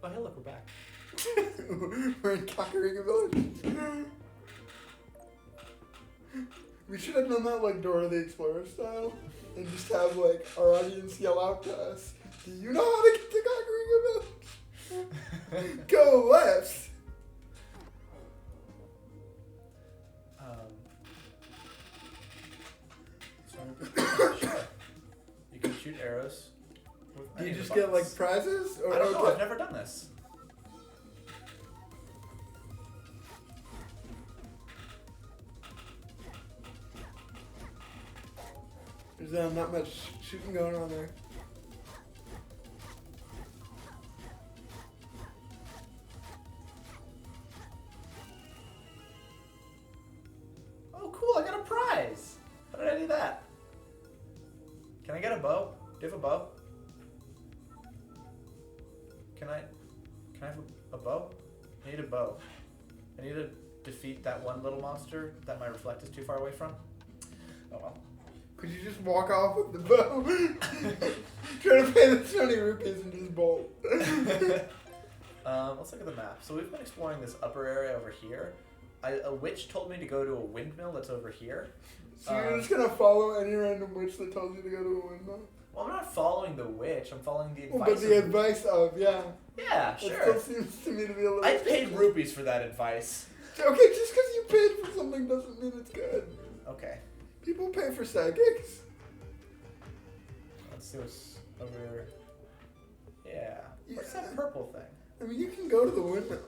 Oh, hey, look, we're back. We're in Kakariko Village. We should have done that like Dora the Explorer style, and just have like our audience yell out to us, "Do you know how to get to Kakariko Village? Go left." Sure. You can shoot arrows. Do you just get like prizes? Or I don't know. I've never done this. There's not much shooting going on there. Oh, cool! I got a prize. How did I do that? Can I get a bow? Do you have a bow? Can I have a bow? I need a bow. I need to defeat that one little monster that my reflect is too far away from. Oh well. Could you just walk off with the bow? Try to pay the 20 rupees and just bolt. Let's look at the map. So we've been exploring this upper area over here. A witch told me to go to a windmill that's over here. So you're just gonna follow any random witch that tells you to go to a windmill? Well, I'm not following the witch. I'm following the advice. Well, but the advice of, yeah. Yeah, sure. That still seems to me to be a little... I paid rupees for that advice. Okay, just because you paid for something doesn't mean it's good. Okay. People pay for psychics. Let's see what's over... Yeah. What's that purple thing? I mean, you can go to the windmill.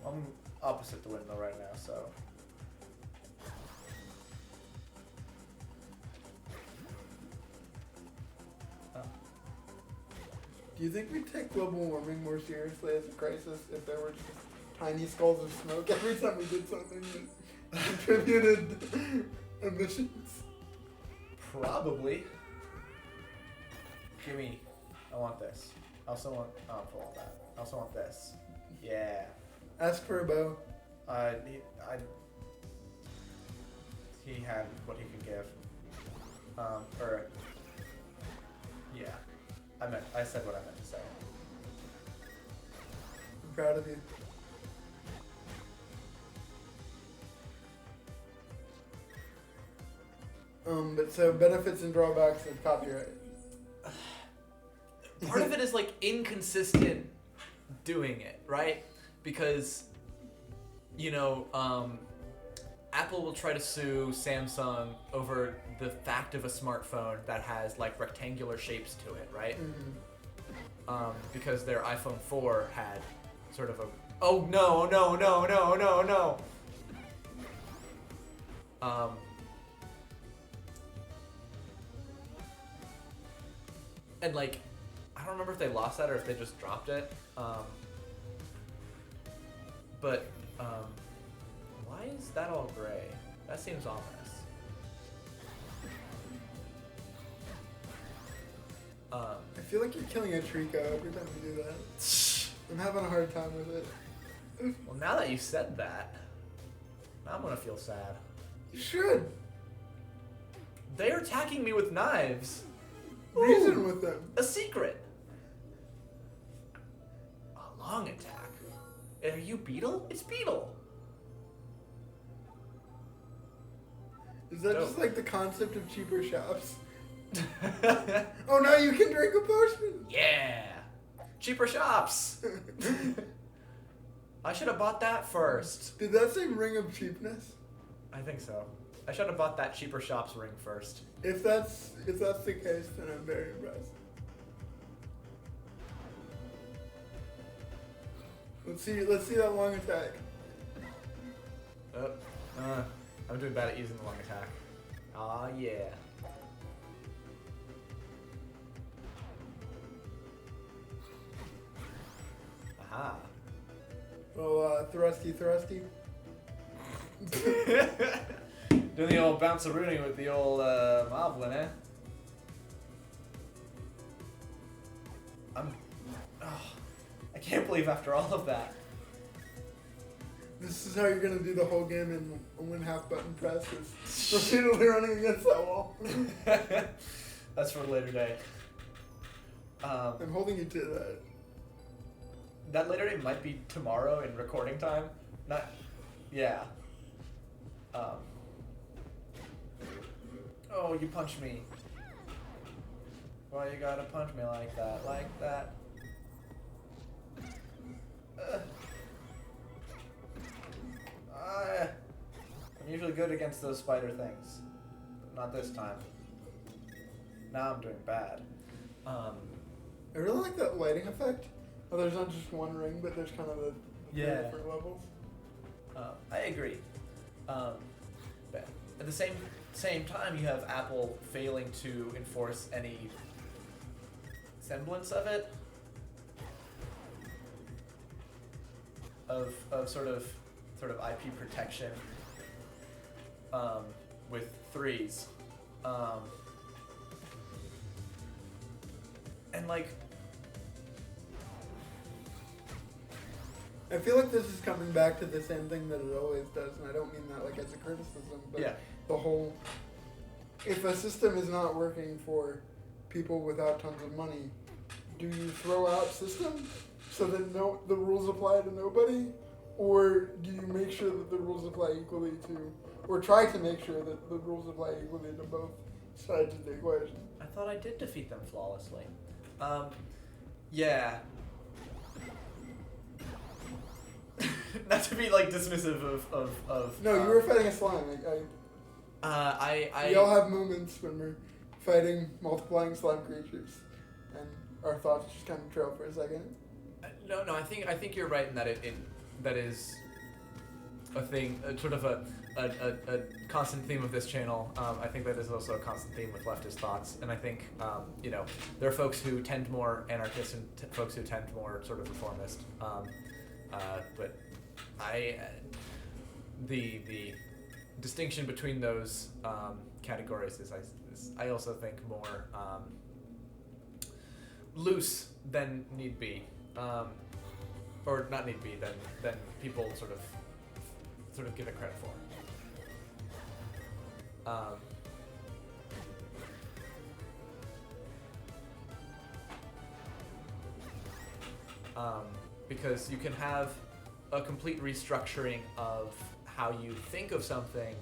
I'm opposite the windmill right now, so... Do you think we'd take global warming more seriously as a crisis if there were just tiny skulls of smoke every time we did something that contributed emissions? Probably. Gimme. I want this. I also want... Oh, I'm full of that. I also want this. Yeah. Ask for a bow. He had what he could give. Yeah. I said what I meant to say. I'm proud of you. But so benefits and drawbacks of copyright. Part of it is like inconsistent doing it, right? Because, you know, Apple will try to sue Samsung over the fact of a smartphone that has like rectangular shapes to it, right? Mm-hmm. Because their iPhone 4 had sort of a... Oh, no. And like, I don't remember if they lost that or if they just dropped it. But why is that all gray? That seems ominous. I feel like you're killing a Trico every time you do that. I'm having a hard time with it. Well, now that you said that, now I'm gonna feel sad. You should. They're attacking me with knives. Reason Ooh, with them. A secret. A long attack. Are you Beetle? It's Beetle. Is that just like the concept of cheaper shops? Oh, now you can drink a potion. Yeah. Cheaper shops. I should have bought that first. Did that say ring of cheapness? I think so. I should have bought that cheaper shops ring first. If that's the case, then I'm very impressed. Let's see that long attack. I'm doing bad at using the long attack. Aw, yeah. Aha. Well, thrusty. Doing the old Bouncarooni with the old Moblin, eh? I can't believe after all of that. This is how you're gonna do the whole game in one half button press, is repeatedly running against that wall. That's for a later day. I'm holding you to that. That literally might be tomorrow in recording time. Not, yeah. Oh, you punched me. Why you gotta punch me like that? Like that? I'm usually good against those spider things. But not this time. Now I'm doing bad. I really like that lighting effect. Oh, there's not just one ring, but there's kind of the three different levels. I agree. But at the same time, you have Apple failing to enforce any semblance of it, of sort of IP protection with threes, and like. I feel like this is coming back to the same thing that it always does, and I don't mean that like as a criticism, but the whole, if a system is not working for people without tons of money, do you throw out systems so that the rules apply to nobody, or do you make sure that the rules apply equally to, or try to make sure that the rules apply equally to both sides of the equation? I thought I did defeat them flawlessly. Yeah. Not to be like dismissive of No, you were fighting a slime. We all have moments when we're fighting multiplying slime creatures, and our thoughts just kind of trail for a second. No, I think you're right in that that is a thing, sort of a constant theme of this channel. I think that is also a constant theme with leftist thoughts, and I think there are folks who tend more anarchist and folks who tend more sort of reformist. But the distinction between those categories is I also think more loose than need be, or not need be than people sort of give it credit for. Because you can have a complete restructuring of how you think of something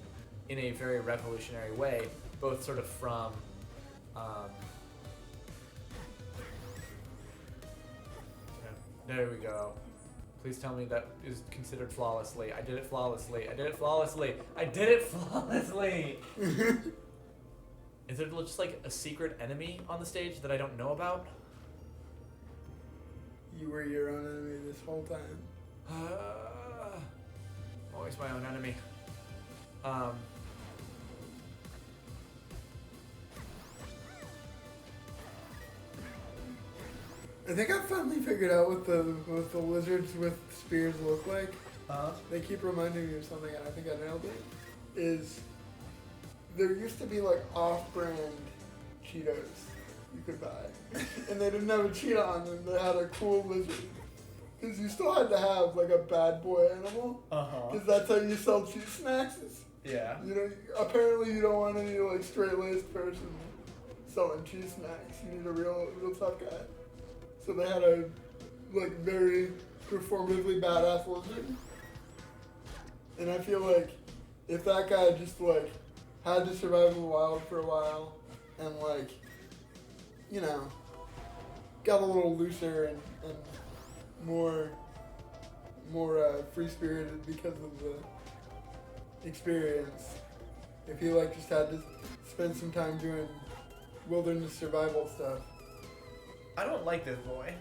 in a very revolutionary way, both sort of from there we go. Please tell me that is considered flawlessly. I did it flawlessly. I did it flawlessly. I did it flawlessly. Is there just like a secret enemy on the stage that I don't know about? You were your own enemy this whole time. Always my own enemy. I think I finally figured out what the lizards with spears look like. They keep reminding me of something, and I think I nailed it. Is there used to be like off-brand Cheetos you could buy, and they didn't have a cheetah on them. They had a cool lizard. Because you still had to have like a bad boy animal. Because that's how you sell cheese snacks. Yeah. Apparently you don't want any like straight-laced person selling cheese snacks. You need a real tough guy. So they had a like very performatively badass lizard. And I feel like if that guy just like had to survive in the wild for a while and like, got a little looser and more free-spirited because of the experience. If he like just had to spend some time doing wilderness survival stuff. I don't like this boy.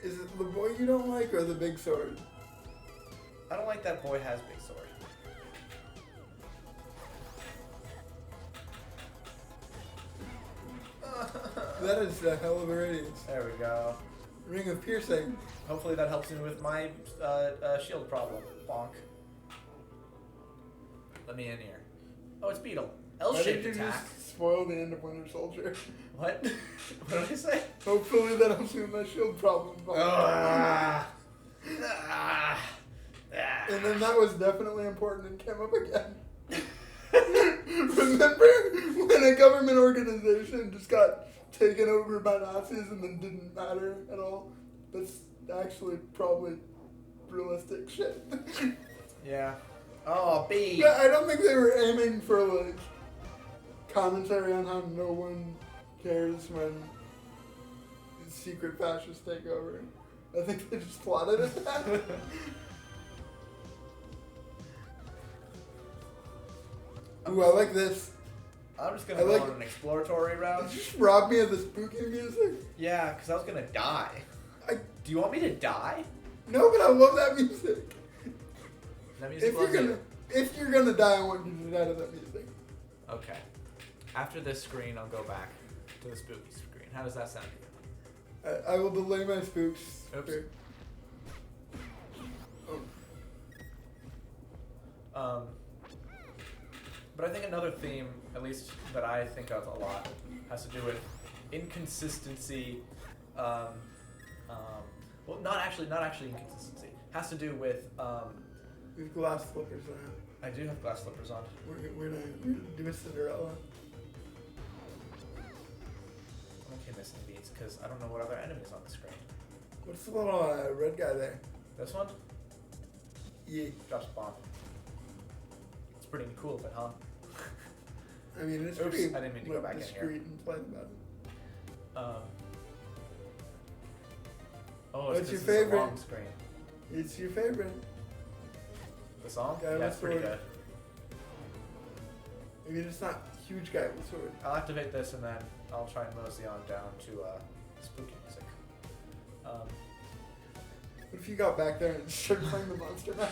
Is it the boy you don't like or the big sword? I don't like that boy has big sword. That is a hell of a radius. There we go. Ring of piercing. Hopefully that helps me with my shield problem. Bonk. Let me in here. Oh, it's Beetle. L-shaped attack. Just spoil the end of Winter Soldier. What? What did I say? Hopefully that helps me with my shield problem. And then that was definitely important and came up again. Remember when a government organization just got taken over by Nazis and then didn't matter at all. That's actually probably realistic shit. Yeah. Oh, B. Yeah, I don't think they were aiming for like commentary on how no one cares when secret fascists take over. I think they just plotted it that. Ooh, I like this. I'm just gonna go on an exploratory route. Did you just rob me of the spooky music? Yeah, because I was gonna die. Do you want me to die? No, but I love that music. That music If you're gonna die, I want you to die to that music. Okay. After this screen, I'll go back to the spooky screen. How does that sound to you? I will delay my spooks. Oops. Here. Oh. But I think another theme, at least that I think of a lot, has to do with inconsistency. Well, not actually inconsistency. Has to do with. You have glass slippers on. I do have glass slippers on. We're gonna do a Cinderella. I'm okay missing beats because I don't know what other enemies on the screen. What's the little red guy there? This one? Yeah. Drops a bomb. It's pretty cool of it, huh? I mean, it's Oops, pretty I didn't mean to go back in here. discreet and polite about it. What's your favorite? A long screen. It's your favorite. The song? Guy Yeah, with it's pretty sword. good. I mean, it's not huge guy with sword. I'll activate this and then I'll try and mosey on down to spooky music. What if you got back there and started playing the monster mash?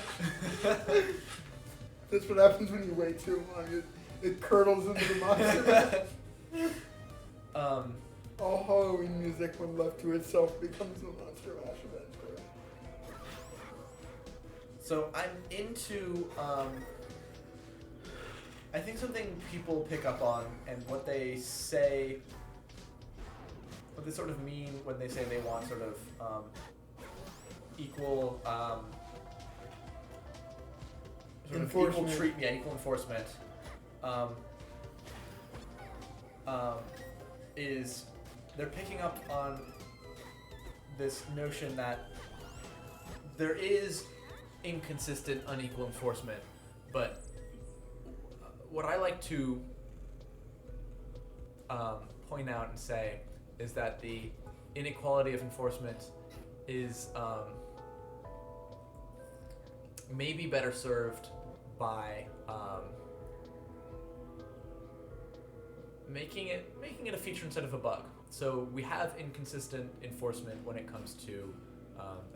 That's what happens when you wait too long. It curdles into the monster mash. All Halloween music, when left to itself, becomes the monster mash eventually. So I'm into, I think something people pick up on and what they say, what they sort of mean when they say they want sort of equal, sort of equal treatment, yeah, equal enforcement, is they're picking up on this notion that there is inconsistent, unequal enforcement, but what I like to point out and say is that the inequality of enforcement is maybe better served by making it a feature instead of a bug. So we have inconsistent enforcement when it comes to,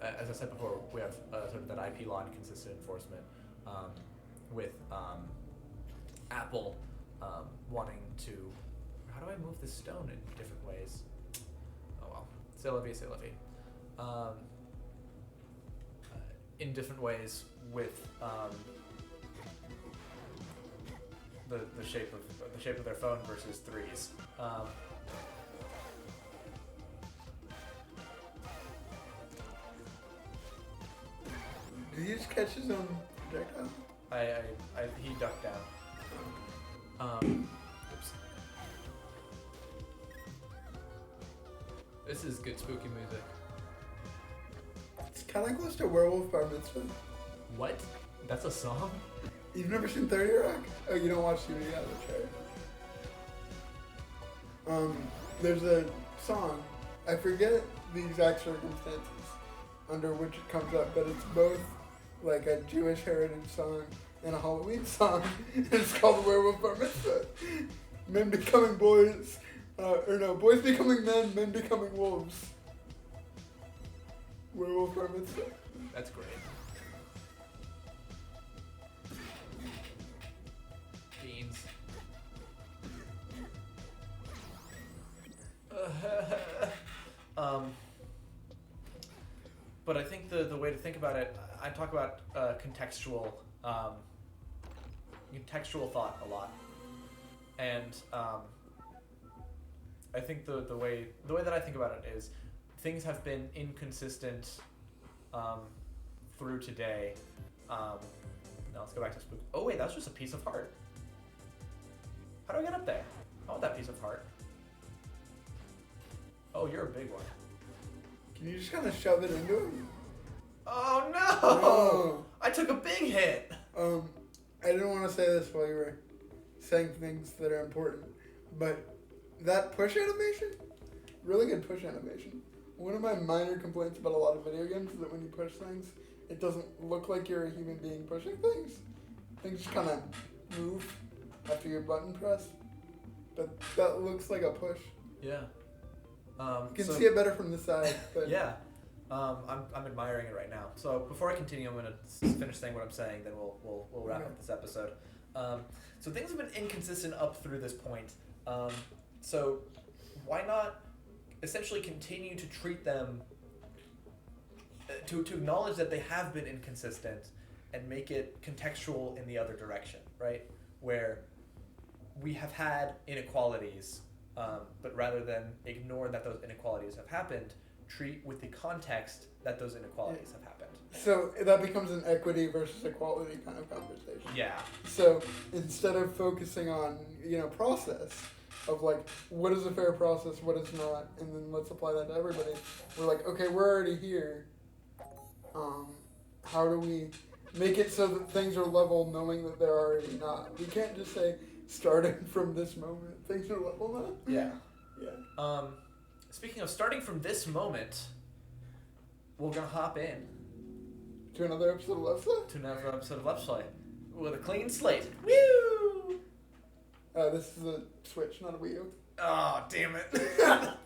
as I said before, we have sort of that IP law inconsistent enforcement with Apple wanting to. How do I move the stone in different ways? Oh well, c'est la vie, c'est la vie. In different ways with the shape of their phone versus 3s. Did he just catch his own projectile? He ducked down. Oops. This is good spooky music. It's kind of close to Werewolf Bar Mitzvah. What? That's a song? You've never seen 30 Rock? Oh, you don't watch TV out of the chair. There's a song, I forget the exact circumstances under which it comes up, but it's both like a Jewish heritage song and a Halloween song. It's called Werewolf Bar Mitzvah. Men becoming boys, boys becoming men becoming wolves. Werewolf Bar Mitzvah. That's great. Beans. But I think the way to think about it, I talk about contextual thought a lot, and I think the way that I think about it is things have been inconsistent through today. Now let's go back to spook. Oh wait, that's just a piece of heart. How do I get up there? I want that piece of heart. Oh, you're a big one. Can you just kind of shove it into him? Oh no! No. I took a big hit. I didn't want to say this while you were saying things that are important, but that push animation, really good push animation. One of my minor complaints about a lot of video games is that when you push things, it doesn't look like you're a human being pushing things. Things just kind of move after your button press. But that looks like a push. Yeah. You can see it better from the side. But yeah. I'm admiring it right now. So before I continue, I'm gonna finish saying what I'm saying. Then we'll wrap up this episode. So things have been inconsistent up through this point. So why not essentially continue to treat them to acknowledge that they have been inconsistent and make it contextual in the other direction, right? Where we have had inequalities, but rather than ignore that those inequalities have happened, treat with the context that those inequalities have happened. So that becomes an equity versus equality kind of conversation. Yeah. So instead of focusing on, process of like, what is a fair process, what is not, and then let's apply that to everybody, we're like, okay, we're already here. How do we make it so that things are level knowing that they're already not? We can't just say, starting from this moment, things are level now. Yeah. Yeah. Speaking of starting from this moment, we're gonna hop in to another episode of Left Side? To another episode of Left Side with a clean slate. Woo! This is a Switch, not a Wii U. Oh, damn it.